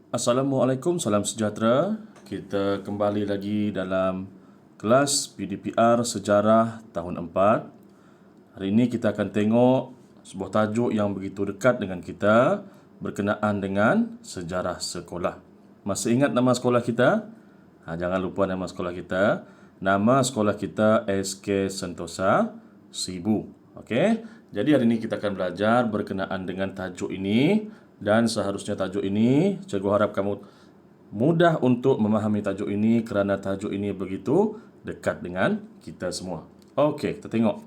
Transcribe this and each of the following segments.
Assalamualaikum, salam sejahtera. Kita kembali lagi dalam kelas PDPR Sejarah tahun 4. Hari ini kita akan tengok sebuah tajuk yang begitu dekat dengan kita berkenaan dengan sejarah sekolah. Masih ingat nama sekolah kita? Jangan lupa nama sekolah kita. Nama sekolah kita SK Sentosa Sibu. Okey. Jadi hari ini kita akan belajar berkenaan dengan tajuk ini, dan seharusnya tajuk ini cikgu harap kamu mudah untuk memahami tajuk ini kerana tajuk ini begitu dekat dengan kita semua. Okey, kita tengok.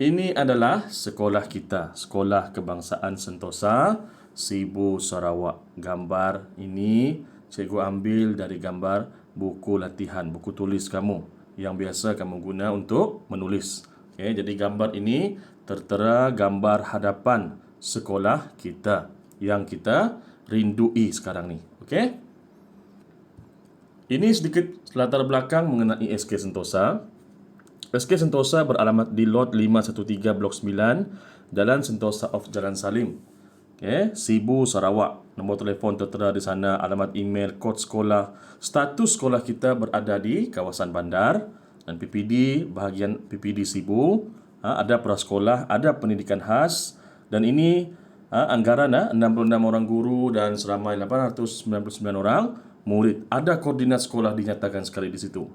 Ini adalah sekolah kita, Sekolah Kebangsaan Sentosa Sibu Sarawak. Gambar ini cikgu ambil dari gambar buku latihan, buku tulis kamu yang biasa kamu guna untuk menulis. Okay, jadi gambar ini tertera gambar hadapan sekolah kita yang kita rindui sekarang ni. Okey. Ini sedikit latar belakang mengenai SK Sentosa. SK Sentosa beralamat di Lot 513 Blok 9, Jalan Sentosa Off Jalan Salim. Okay, Sibu, Sarawak. Nombor telefon tertera di sana, alamat email, kod sekolah. Status sekolah kita berada di kawasan bandar, dan PPD, bahagian PPD Sibu. Ada prasekolah, ada pendidikan khas, dan ini anggaran 66 orang guru dan seramai 899 orang murid. Ada koordinat sekolah dinyatakan sekali di situ.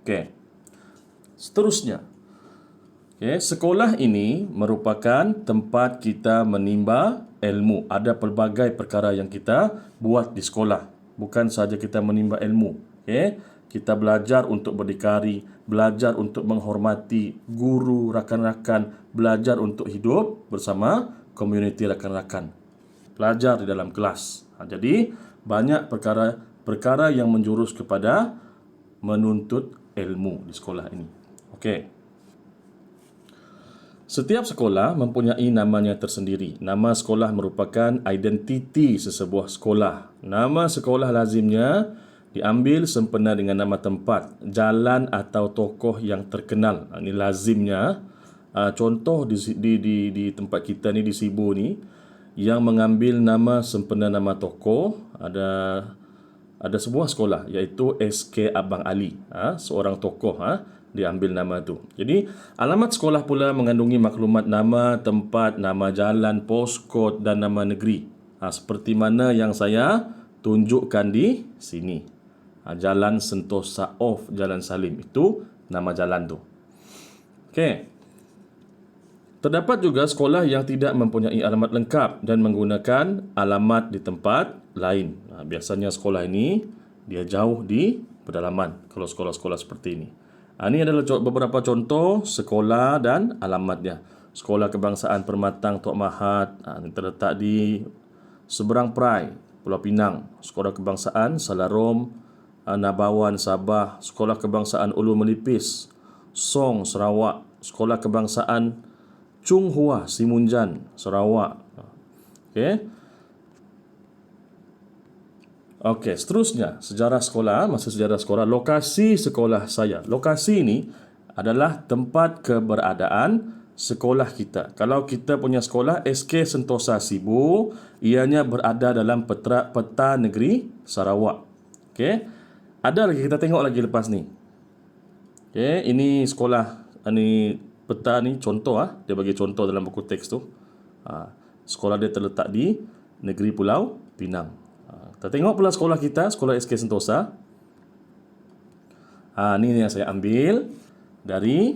Okey. Seterusnya, sekolah ini merupakan tempat kita menimba ilmu. Ada pelbagai perkara yang kita buat di sekolah. Bukan sahaja kita menimba ilmu. Kita belajar untuk berdikari, belajar untuk menghormati guru, rakan-rakan, belajar untuk hidup bersama komuniti rakan-rakan. Belajar di dalam kelas. Jadi, banyak perkara yang menjurus kepada menuntut ilmu di sekolah ini. Okey. Setiap sekolah mempunyai namanya tersendiri. Nama sekolah merupakan identiti sesebuah sekolah. Nama sekolah lazimnya diambil sempena dengan nama tempat, jalan atau tokoh yang terkenal. Ini lazimnya. Contoh di tempat kita ni, di Sibu ni, yang mengambil nama sempena nama tokoh, ada sebuah sekolah iaitu SK Abang Ali. Seorang tokoh diambil nama tu. Jadi, alamat sekolah pula mengandungi maklumat nama tempat, nama jalan, poskod dan nama negeri. Seperti mana yang saya tunjukkan di sini. Jalan Sentosa Off Jalan Salim, itu nama jalan tu. Okey. Terdapat juga sekolah yang tidak mempunyai alamat lengkap dan menggunakan alamat di tempat lain. Biasanya sekolah ini dia jauh di pedalaman kalau sekolah-sekolah seperti ini. Ini adalah beberapa contoh sekolah dan alamatnya. Sekolah Kebangsaan Permatang Tok Mahat terletak di seberang Perai, Pulau Pinang. Sekolah Kebangsaan Salarom, Nabawan, Sabah. Sekolah Kebangsaan Ulu Melipis, Song, Sarawak. Sekolah Kebangsaan Chung Hua, Simunjan, Sarawak. Okey, seterusnya sejarah sekolah. Masa sejarah sekolah, lokasi sekolah saya. Lokasi ini adalah tempat keberadaan sekolah kita. Kalau kita punya sekolah SK Sentosa Sibu, ianya berada dalam peta negeri Sarawak. Okey. Ada lagi, kita tengok lagi lepas ni. Okey, ini sekolah, ini peta ni contoh dia bagi contoh dalam buku teks tu. Sekolah dia terletak di negeri Pulau Pinang. Kita tengok pula sekolah kita, sekolah SK Sentosa. Ni yang saya ambil dari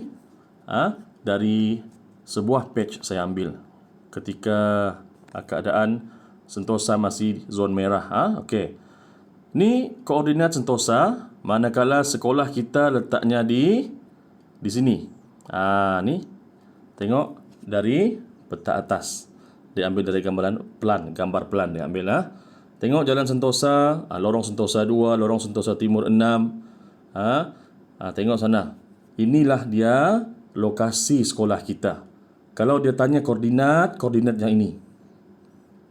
sebuah page saya ambil ketika keadaan Sentosa masih zon merah. Okey. Ni koordinat Sentosa manakala sekolah kita letaknya di sini. Ni tengok dari peta atas. Diambil dari gambar plan diambil. Tengok Jalan Sentosa, Lorong Sentosa 2, Lorong Sentosa Timur 6. Tengok sana. Inilah dia lokasi sekolah kita. Kalau dia tanya koordinat yang ini.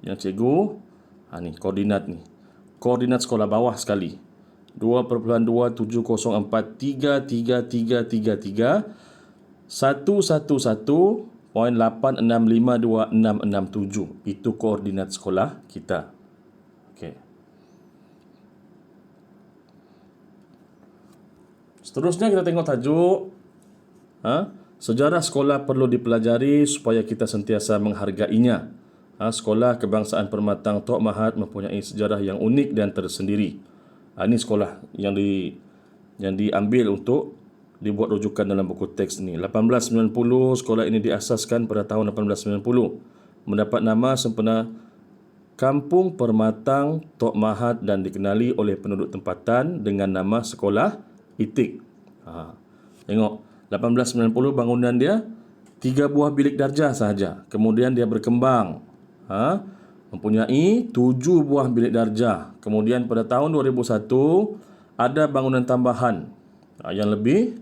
Yang cikgu, ni koordinat ni. Koordinat sekolah bawah sekali. 2.270433333 111.8652667. Itu koordinat sekolah kita. Okey. Seterusnya kita tengok tajuk. Sejarah sekolah perlu dipelajari supaya kita sentiasa menghargainya. Sekolah Kebangsaan Permatang Tok Mahat mempunyai sejarah yang unik dan tersendiri. Ini sekolah yang diambil untuk dibuat rujukan dalam buku teks ini. 1890, sekolah ini diasaskan pada tahun 1890. Mendapat nama sempena Kampung Permatang Tok Mahat dan dikenali oleh penduduk tempatan dengan nama Sekolah Itik. Tengok, 1890 bangunan dia 3 buah bilik darjah sahaja. Kemudian dia berkembang. Mempunyai 7 buah bilik darjah. Kemudian pada tahun 2001 ada bangunan tambahan yang lebih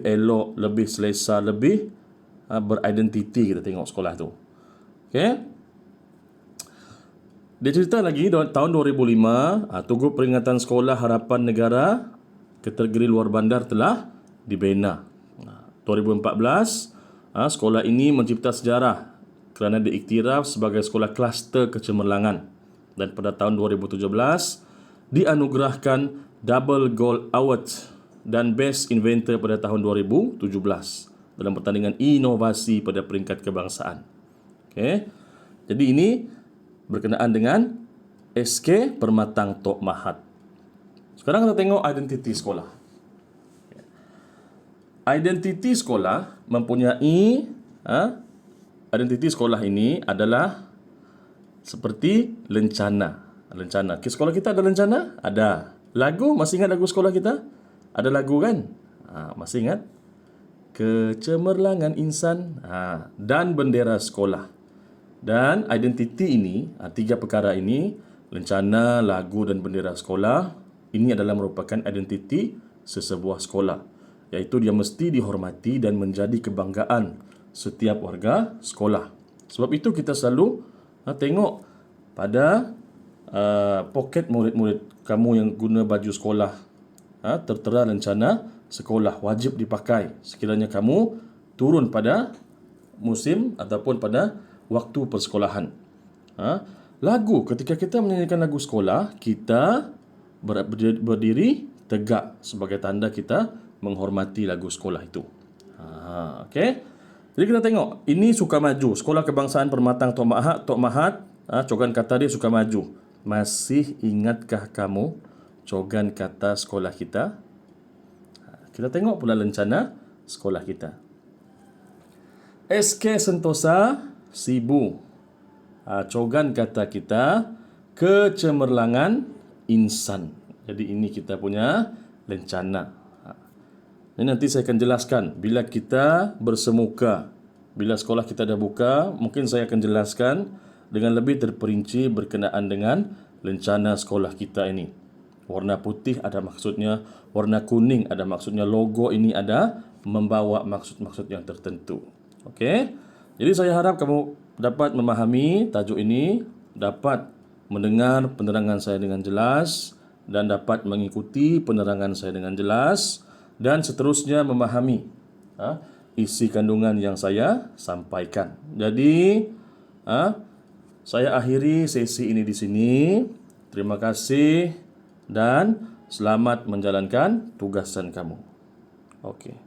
elok, lebih selesa, lebih beridentiti. Kita tengok sekolah tu. Okey. Dia cerita lagi tahun 2005, Tugu Peringatan Sekolah Harapan Negara kategori luar bandar telah dibina. 2014, sekolah ini mencipta sejarah kerana diiktiraf sebagai sekolah kluster kecemerlangan. Dan pada tahun 2017, dianugerahkan Double Gold Award dan Best Inventor pada tahun 2017 dalam pertandingan inovasi pada peringkat kebangsaan. Okey. Jadi ini berkenaan dengan SK Permatang Tok Mahat. Sekarang kita tengok identiti sekolah. Identiti sekolah mempunyai identiti sekolah ini adalah seperti lencana. Lencana. Sekolah kita ada lencana? Ada. Lagu, masih ingat lagu sekolah kita? Ada lagu kan? Masih ingat? Kecemerlangan insan dan bendera sekolah. Dan identiti ini, 3 perkara ini, lencana, lagu dan bendera sekolah, ini adalah merupakan identiti sesebuah sekolah. Iaitu dia mesti dihormati dan menjadi kebanggaan setiap warga sekolah. Sebab itu kita selalu tengok pada poket murid-murid kamu yang guna baju sekolah, tertera lencana sekolah wajib dipakai sekiranya kamu turun pada musim ataupun pada waktu persekolahan. Lagu, ketika kita menyanyikan lagu sekolah, kita berdiri tegak sebagai tanda kita menghormati lagu sekolah itu. Okey. Jadi kita tengok, ini Sukamaju, Sekolah Kebangsaan Permatang Tok Mahat, cogan kata dia Sukamaju. Masih ingatkah kamu cogan kata sekolah kita? Kita tengok pula lencana sekolah kita. SK Sentosa Sibu. Cogan kata kita kecemerlangan insan. Jadi ini kita punya lencana. Ini nanti saya akan jelaskan bila kita bersemuka. Bila sekolah kita dah buka, mungkin saya akan jelaskan dengan lebih terperinci berkenaan dengan lencana sekolah kita ini. Warna putih ada maksudnya, warna kuning ada maksudnya, logo ini ada membawa maksud-maksud yang tertentu. Okey. Jadi saya harap kamu dapat memahami tajuk ini, dapat mendengar penerangan saya dengan jelas dan dapat mengikuti penerangan saya dengan jelas dan seterusnya memahami isi kandungan yang saya sampaikan. Jadi saya akhiri sesi ini di sini. Terima kasih dan selamat menjalankan tugasan kamu. Okey.